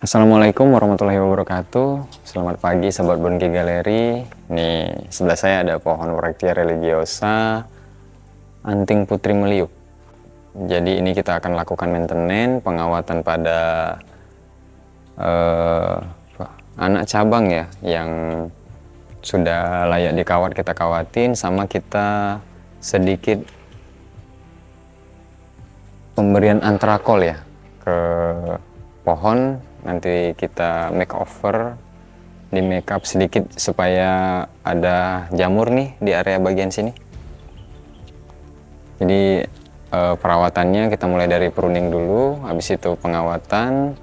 Assalamualaikum warahmatullahi wabarakatuh. Selamat pagi Sobat Bonki Galeri. Nih, sebelah saya ada pohon Bractea religiosa Anting Putri Meliuk. Jadi ini kita akan lakukan maintenance, pengawatan pada anak cabang ya, yang sudah layak dikawat kita kawatin, sama kita sedikit pemberian antrakol ya ke pohon. Nanti kita makeover, di makeup sedikit supaya ada jamur nih di area bagian sini. Jadi perawatannya kita mulai dari pruning dulu, habis itu pengawatan.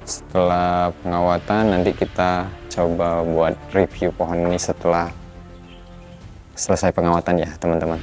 Setelah pengawatan nanti kita coba buat review pohon ini setelah selesai pengawatan ya teman-teman.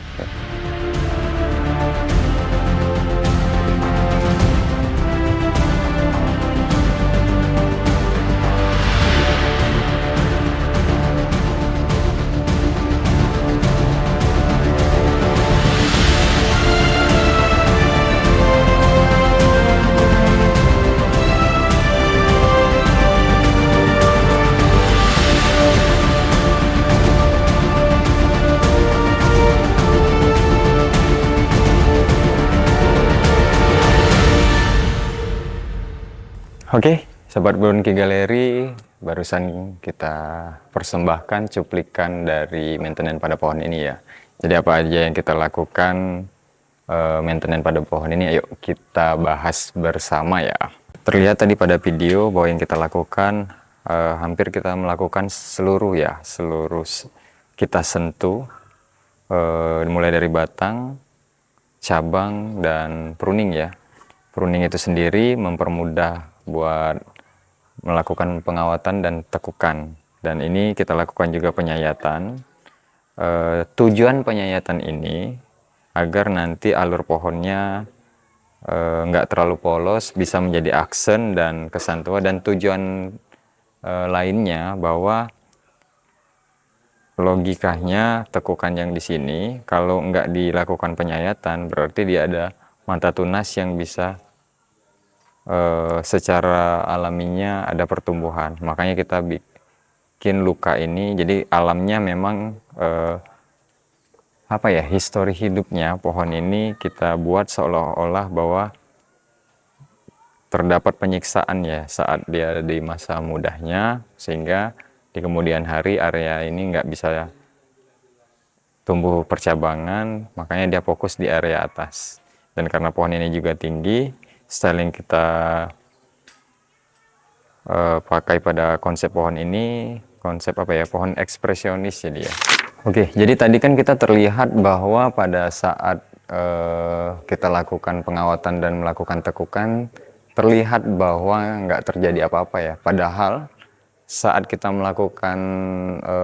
Oke, Sobat Bonki Galeri, barusan kita persembahkan cuplikan dari maintenance pada pohon ini ya. Jadi apa aja yang kita lakukan maintenance pada pohon ini, ayo kita bahas bersama ya. Terlihat tadi pada video bahwa yang kita lakukan hampir kita melakukan seluruh kita sentuh, mulai dari batang, cabang, dan pruning ya. Pruning itu sendiri mempermudah buat melakukan pengawatan dan tekukan, dan ini kita lakukan juga penyayatan. Tujuan penyayatan ini agar nanti alur pohonnya nggak terlalu polos, bisa menjadi aksen dan kesan tua, dan tujuan lainnya bahwa logikanya tekukan yang di sini kalau nggak dilakukan penyayatan berarti dia ada mata tunas yang bisa secara alaminya ada pertumbuhan. Makanya kita bikin luka ini, jadi alamnya memang histori hidupnya pohon ini kita buat seolah-olah bahwa terdapat penyiksaan ya saat dia di masa mudanya, sehingga di kemudian hari area ini nggak bisa tumbuh percabangan, makanya dia fokus di area atas. Dan karena pohon ini juga tinggi, styling kita pakai pada konsep pohon ini, konsep pohon ekspresionis jadi ya. Oke, jadi tadi kan kita terlihat bahwa pada saat kita lakukan pengawatan dan melakukan tekukan, terlihat bahwa nggak terjadi apa-apa ya. Padahal saat kita melakukan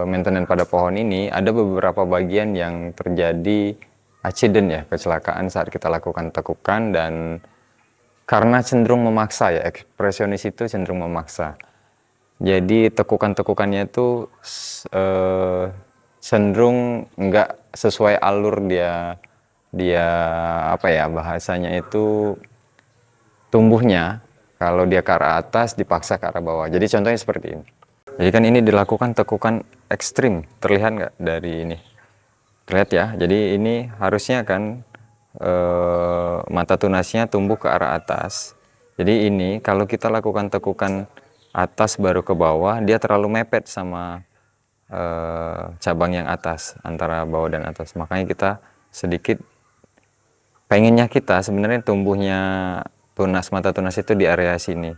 maintenance pada pohon ini, ada beberapa bagian yang terjadi accident ya, kecelakaan saat kita lakukan tekukan, dan karena cenderung memaksa ya, ekspresionis itu cenderung memaksa. Jadi tekukan-tekukannya itu cenderung nggak sesuai alur dia bahasanya itu tumbuhnya. Kalau dia ke arah atas dipaksa ke arah bawah. Jadi contohnya seperti ini. Jadi kan ini dilakukan tekukan ekstrim, terlihat nggak dari ini? Terlihat ya. Jadi ini harusnya kan mata tunasnya tumbuh ke arah atas. Jadi ini kalau kita lakukan tekukan atas baru ke bawah, dia terlalu mepet sama cabang yang atas, antara bawah dan atas. Makanya kita sedikit pengennya kita sebenarnya tumbuhnya mata tunas itu di area sini.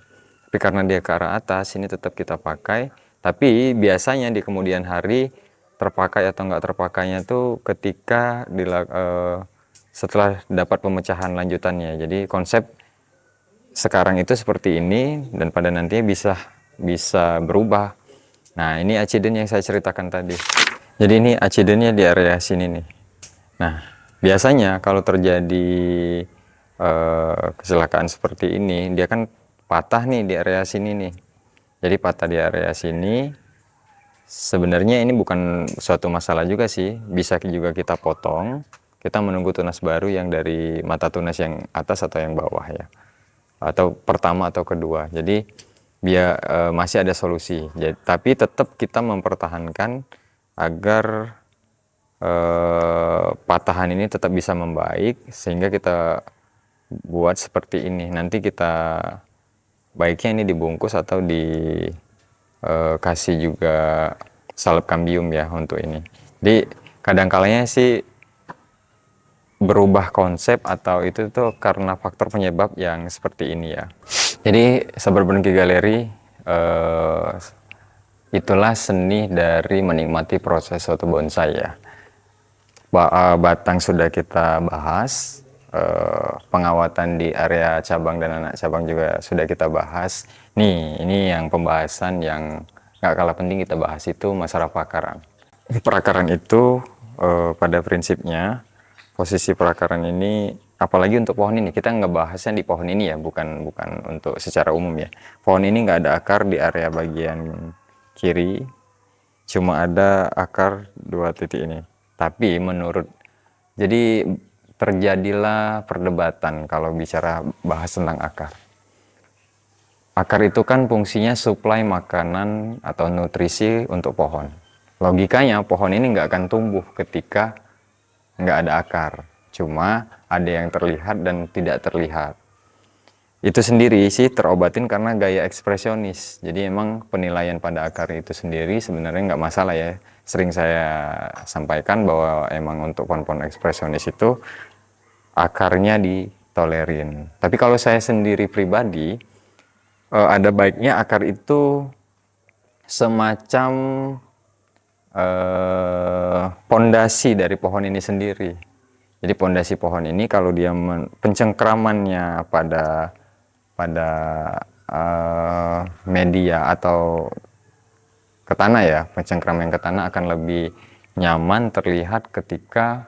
Tapi karena dia ke arah atas, ini tetap kita pakai. Tapi biasanya di kemudian hari terpakai atau nggak terpakainya tuh ketika setelah dapat pemecahan lanjutannya. Jadi konsep sekarang itu seperti ini, dan pada nantinya bisa berubah. Nah, ini accident yang saya ceritakan tadi. Jadi ini accidentnya di area sini nih. Nah, biasanya kalau terjadi kecelakaan seperti ini, dia kan patah nih di area sini nih. Jadi patah di area sini. Sebenarnya ini bukan suatu masalah juga sih, bisa juga kita potong. Kita menunggu tunas baru yang dari mata tunas yang atas atau yang bawah ya, atau pertama atau kedua. Jadi biar masih ada solusi. Jadi, tapi tetap kita mempertahankan agar patahan ini tetap bisa membaik, sehingga kita buat seperti ini. Nanti kita baiknya ini dibungkus atau dikasih juga salep kambium ya untuk ini. Jadi kadang kalanya sih berubah konsep atau itu tuh karena faktor penyebab yang seperti ini ya. Jadi Sahabat Bonki Galeri, itulah seni dari menikmati proses suatu bonsai ya. Batang sudah kita bahas, pengawatan di area cabang dan anak cabang juga sudah kita bahas. Nih, ini yang pembahasan yang nggak kalah penting kita bahas itu masalah perakaran. Perakaran itu pada prinsipnya posisi perakaran ini, apalagi untuk pohon ini, kita nggak bahasnya di pohon ini ya, bukan untuk secara umum ya. Pohon ini nggak ada akar di area bagian kiri, cuma ada akar 2 titik ini. Tapi jadi terjadilah perdebatan kalau bicara bahas tentang akar. Akar itu kan fungsinya suplai makanan atau nutrisi untuk pohon. Logikanya pohon ini nggak akan tumbuh ketika nggak ada akar, cuma ada yang terlihat dan tidak terlihat. Itu sendiri sih terobatin karena gaya ekspresionis. Jadi emang penilaian pada akar itu sendiri sebenarnya nggak masalah ya. Sering saya sampaikan bahwa emang untuk pohon-pohon ekspresionis itu akarnya ditolerin. Tapi kalau saya sendiri pribadi, ada baiknya akar itu semacam pondasi dari pohon ini sendiri. Jadi pondasi pohon ini kalau dia pencengkramannya pada media atau ke tanah ya, pencengkraman ke tanah akan lebih nyaman terlihat ketika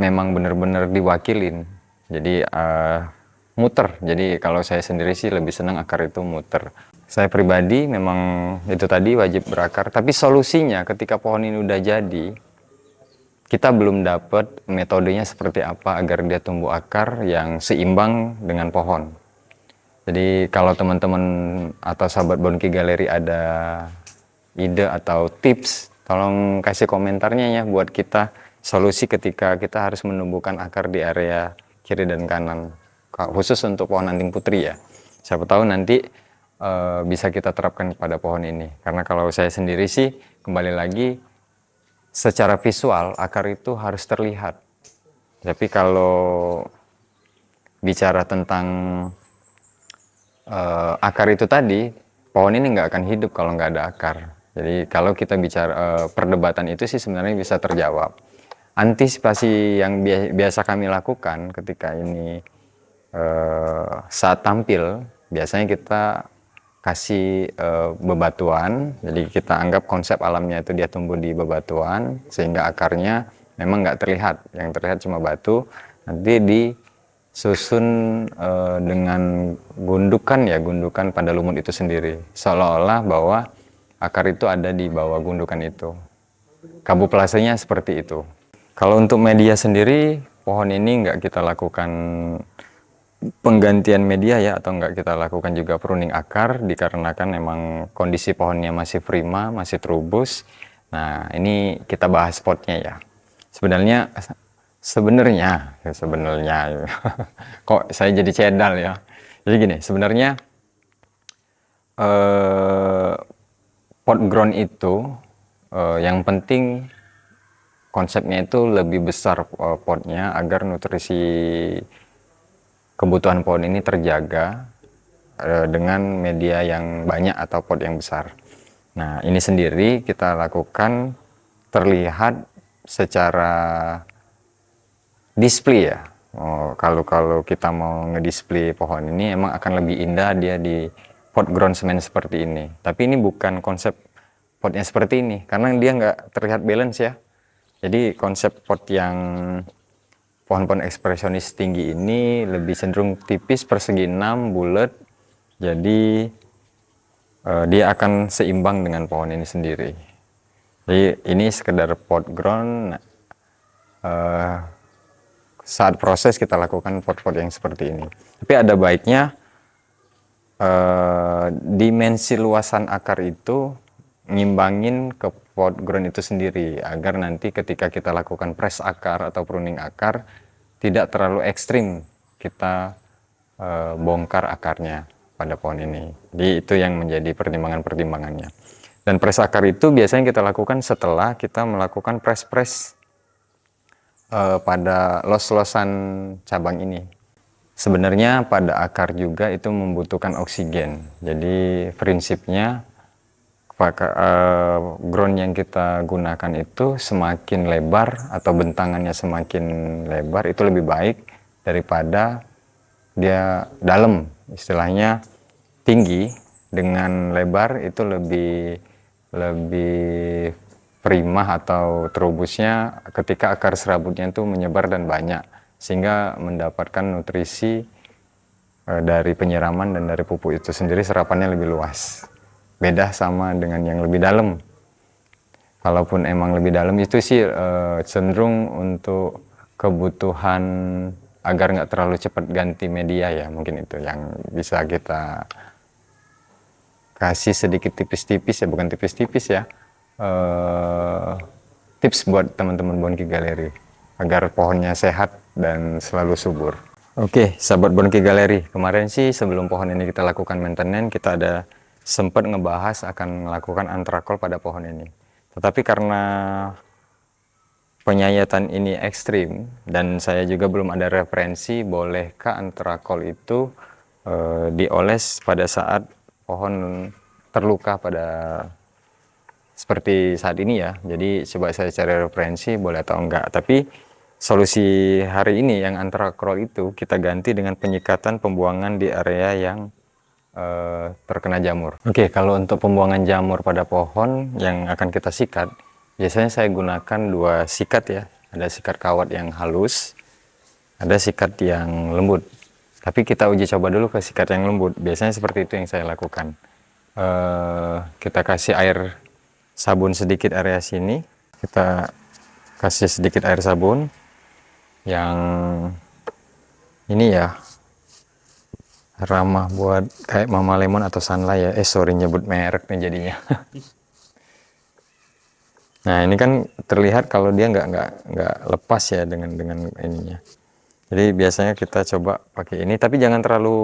memang benar-benar diwakilin. Jadi muter. Jadi kalau saya sendiri sih lebih senang akar itu muter. Saya pribadi memang itu tadi wajib berakar, tapi solusinya ketika pohon ini udah jadi, kita belum dapat metodenya seperti apa agar dia tumbuh akar yang seimbang dengan pohon. Jadi kalau teman-teman atau sahabat Bonki Galeri ada ide atau tips, tolong kasih komentarnya ya buat kita solusi ketika kita harus menumbuhkan akar di area kiri dan kanan, khusus untuk pohon anting putri ya. Siapa tahu nanti bisa kita terapkan pada pohon ini. Karena kalau saya sendiri sih, kembali lagi, secara visual akar itu harus terlihat. Tapi kalau bicara tentang akar itu tadi, pohon ini nggak akan hidup kalau nggak ada akar. Jadi kalau kita bicara perdebatan itu sih sebenarnya bisa terjawab. Antisipasi yang biasa kami lakukan ketika ini saat tampil, biasanya kita kasih bebatuan. Jadi kita anggap konsep alamnya itu dia tumbuh di bebatuan, sehingga akarnya memang nggak terlihat, yang terlihat cuma batu. Nanti disusun dengan gundukan pada lumut itu sendiri, seolah-olah bahwa akar itu ada di bawah gundukan itu. Kamuflasenya seperti itu. Kalau untuk media sendiri, pohon ini nggak kita lakukan penggantian media ya, atau enggak kita lakukan juga pruning akar, dikarenakan memang kondisi pohonnya masih prima, masih terubus. Nah, ini kita bahas potnya ya. Sebenarnya kok saya jadi cedal ya. Jadi gini, sebenarnya pot ground itu yang penting konsepnya itu lebih besar potnya agar nutrisi kebutuhan pohon ini terjaga dengan media yang banyak atau pot yang besar. Nah, ini sendiri kita lakukan terlihat secara display ya. Kalau kita mau ngedisplay pohon ini emang akan lebih indah dia di pot ground semen seperti ini. Tapi ini bukan konsep potnya seperti ini, karena dia nggak terlihat balance ya. Jadi konsep pot yang pohon-pohon ekspresionis tinggi ini lebih cenderung tipis, persegi 6, bulat. Jadi dia akan seimbang dengan pohon ini sendiri. Jadi ini sekedar pot ground. Saat proses kita lakukan pot-pot yang seperti ini. Tapi ada baiknya dimensi luasan akar itu ngimbangin ke pot ground itu sendiri, agar nanti ketika kita lakukan press akar atau pruning akar tidak terlalu ekstrim kita bongkar akarnya pada pohon ini. Jadi itu yang menjadi pertimbangan-pertimbangannya. Dan press akar itu biasanya kita lakukan setelah kita melakukan press pada los-losan cabang ini. Sebenarnya pada akar juga itu membutuhkan oksigen. Jadi prinsipnya ground yang kita gunakan itu semakin lebar atau bentangannya semakin lebar itu lebih baik daripada dia dalam, istilahnya tinggi dengan lebar itu lebih primah atau terubusnya ketika akar serabutnya itu menyebar dan banyak, sehingga mendapatkan nutrisi dari penyiraman dan dari pupuk itu sendiri serapannya lebih luas. Beda sama dengan yang lebih dalam. Kalaupun emang lebih dalam itu sih cenderung untuk kebutuhan agar nggak terlalu cepat ganti media ya, mungkin itu yang bisa kita kasih sedikit tipis-tipis ya, bukan tipis-tipis ya, tips buat teman-teman Bonki Galeri agar pohonnya sehat dan selalu subur. Oke, sahabat Bonki Galeri, kemarin sih sebelum pohon ini kita lakukan maintenance, kita ada sempat ngebahas akan melakukan antrakol pada pohon ini. Tetapi karena penyayatan ini ekstrim dan saya juga belum ada referensi bolehkah antrakol itu dioles pada saat pohon terluka pada seperti saat ini ya. Jadi coba saya cari referensi boleh atau enggak. Tapi solusi hari ini yang antrakol itu kita ganti dengan penyikatan pembuangan di area yang terkena jamur. Oke, kalau untuk pembuangan jamur pada pohon yang akan kita sikat, biasanya saya gunakan 2 sikat ya. Ada sikat kawat yang halus, ada sikat yang lembut. Tapi kita uji coba dulu ke sikat yang lembut. Biasanya seperti itu yang saya lakukan. Kita kasih air sabun sedikit area sini. Kita kasih sedikit air sabun yang ini ya, ramah buat kayak Mama Lemon atau Sunlight ya. Sorry nyebut merek nih jadinya. Nah ini kan terlihat kalau dia nggak lepas ya dengan ininya. Jadi biasanya kita coba pakai ini, tapi jangan terlalu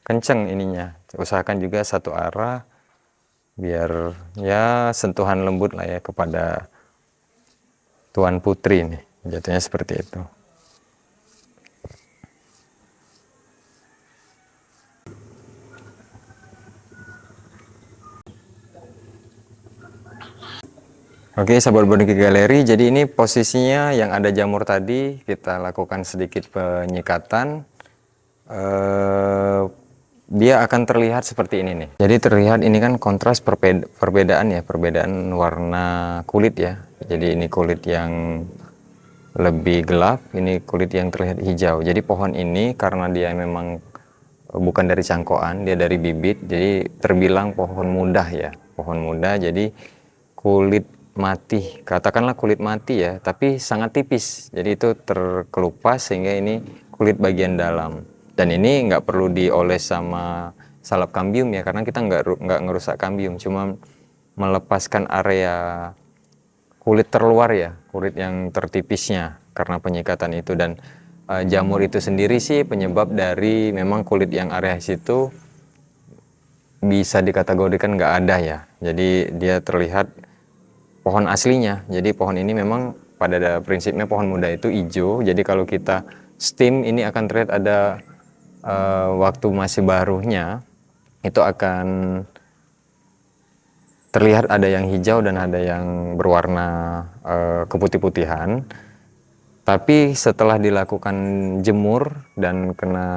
kenceng ininya. Usahakan juga satu arah biar ya sentuhan lembut lah ya kepada Tuan Putri nih. Jatuhnya seperti itu. Oke, sahabat Bonki Galeri, jadi ini posisinya yang ada jamur tadi, kita lakukan sedikit penyikatan. Dia akan terlihat seperti ini nih. Jadi terlihat ini kan kontras perbedaan ya, perbedaan warna kulit ya. Jadi ini kulit yang lebih gelap, ini kulit yang terlihat hijau. Jadi pohon ini karena dia memang bukan dari cangkokan, dia dari bibit, jadi terbilang pohon muda ya. Pohon muda, jadi kulit mati, katakanlah kulit mati ya, tapi sangat tipis, jadi itu terkelupas sehingga ini kulit bagian dalam. Dan ini nggak perlu dioles sama salep kambium ya, karena kita nggak ngerusak kambium, cuma melepaskan area kulit terluar ya, kulit yang tertipisnya karena penyikatan itu. Dan jamur itu sendiri sih penyebab dari memang kulit yang area situ bisa dikategorikan nggak ada ya, jadi dia terlihat pohon aslinya. Jadi pohon ini memang pada prinsipnya pohon muda itu hijau. Jadi kalau kita steam ini akan terlihat ada waktu masih barunya itu akan terlihat ada yang hijau dan ada yang berwarna keputih-putihan. Tapi setelah dilakukan jemur dan kena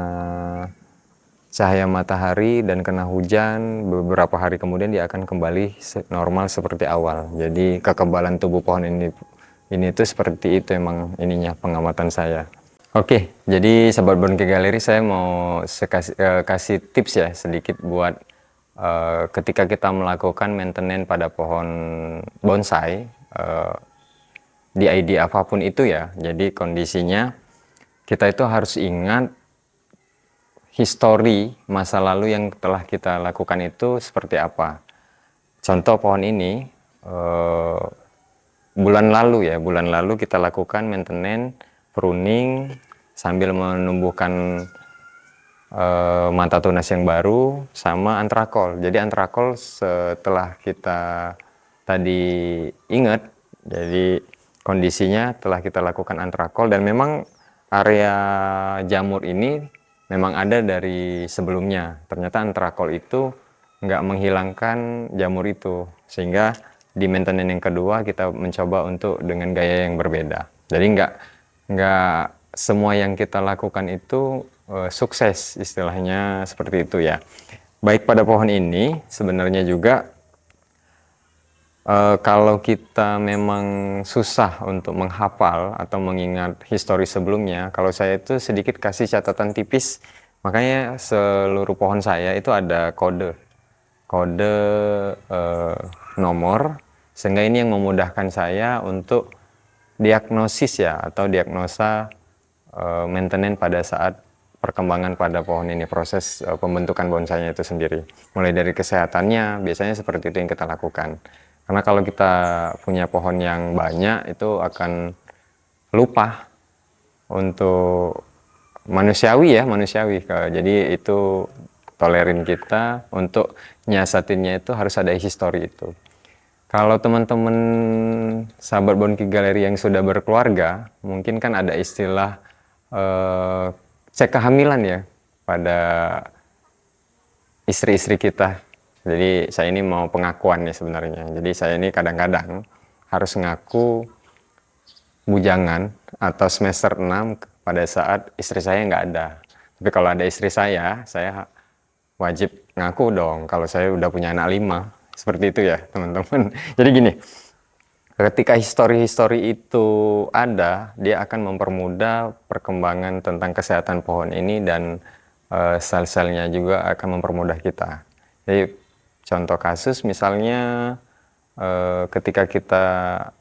cahaya matahari dan kena hujan, beberapa hari kemudian dia akan kembali normal seperti awal. Jadi kekebalan tubuh pohon ini tuh seperti itu emang ininya, pengamatan saya. Oke, jadi sahabat Bonki Galeri, saya mau kasih tips ya sedikit buat ketika kita melakukan maintenance pada pohon bonsai di ID apapun itu ya. Jadi kondisinya kita itu harus ingat histori masa lalu yang telah kita lakukan itu seperti apa. Contoh pohon ini, bulan lalu kita lakukan maintenance, pruning, sambil menumbuhkan mata tunas yang baru sama antrakol. Jadi antrakol setelah kita tadi ingat, jadi kondisinya telah kita lakukan antrakol, dan memang area jamur ini memang ada dari sebelumnya. Ternyata antrakol itu nggak menghilangkan jamur itu, sehingga di maintenance yang kedua kita mencoba untuk dengan gaya yang berbeda. Jadi nggak semua yang kita lakukan itu sukses, istilahnya seperti itu ya. Baik pada pohon ini sebenarnya juga kalau kita memang susah untuk menghafal atau mengingat histori sebelumnya, kalau saya itu sedikit kasih catatan tipis, makanya seluruh pohon saya itu ada kode nomor, sehingga ini yang memudahkan saya untuk diagnosis ya, atau diagnosa maintenance pada saat perkembangan pada pohon ini, proses pembentukan bonsainya itu sendiri. Mulai dari kesehatannya, biasanya seperti itu yang kita lakukan. Karena kalau kita punya pohon yang banyak, itu akan lupa untuk manusiawi. Jadi itu tolerin kita untuk nyasatinnya itu harus ada histori itu. Kalau teman-teman sahabat Bonki Galeri yang sudah berkeluarga, mungkin kan ada istilah cek kehamilan ya pada istri-istri kita. Jadi saya ini mau pengakuan nih sebenarnya. Jadi saya ini kadang-kadang harus ngaku bujangan atau semester 6 pada saat istri saya nggak ada. Tapi kalau ada istri saya wajib ngaku dong kalau saya udah punya anak 5. Seperti itu ya teman-teman. Jadi gini, ketika histori-histori itu ada, dia akan mempermudah perkembangan tentang kesehatan pohon ini, dan sel-selnya juga akan mempermudah kita. Jadi contoh kasus misalnya ketika kita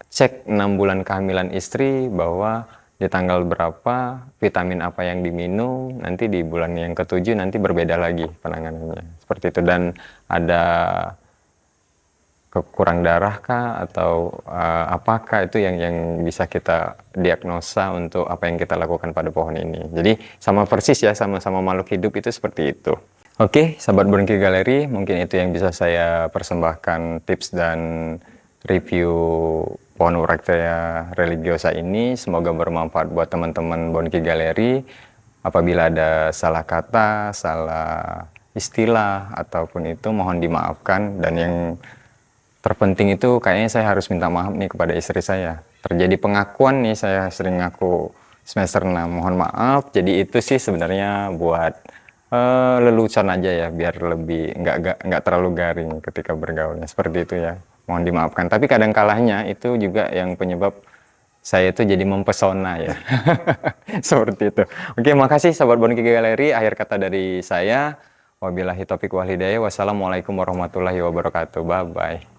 cek 6 bulan kehamilan istri bahwa di tanggal berapa vitamin apa yang diminum, nanti di bulan yang ke-7 nanti berbeda lagi penanganannya. Seperti itu, dan ada kurang darah kah atau apakah itu yang bisa kita diagnosa untuk apa yang kita lakukan pada pohon ini. Jadi sama persis ya, sama-sama makhluk hidup itu seperti itu. Oke, sahabat Bonki Galeri, mungkin itu yang bisa saya persembahkan tips dan review pohon Urachea religiosa ini. Semoga bermanfaat buat teman-teman Bonki Galeri. Apabila ada salah kata, salah istilah ataupun itu mohon dimaafkan, dan yang terpenting itu kayaknya saya harus minta maaf nih kepada istri saya. Terjadi pengakuan nih, saya sering ngaku semester 6, mohon maaf. Jadi itu sih sebenarnya buat lelucon aja ya, biar lebih nggak terlalu garing ketika bergaulnya, seperti itu ya. Mohon dimaafkan. Tapi kadang kalahnya itu juga yang penyebab saya itu jadi mempesona ya. Seperti itu. Oke, makasih sahabat Bonki Galeri. Akhir kata dari saya, wabillahi taufiq wal hidayah. Wassalamualaikum warahmatullahi wabarakatuh. Bye bye.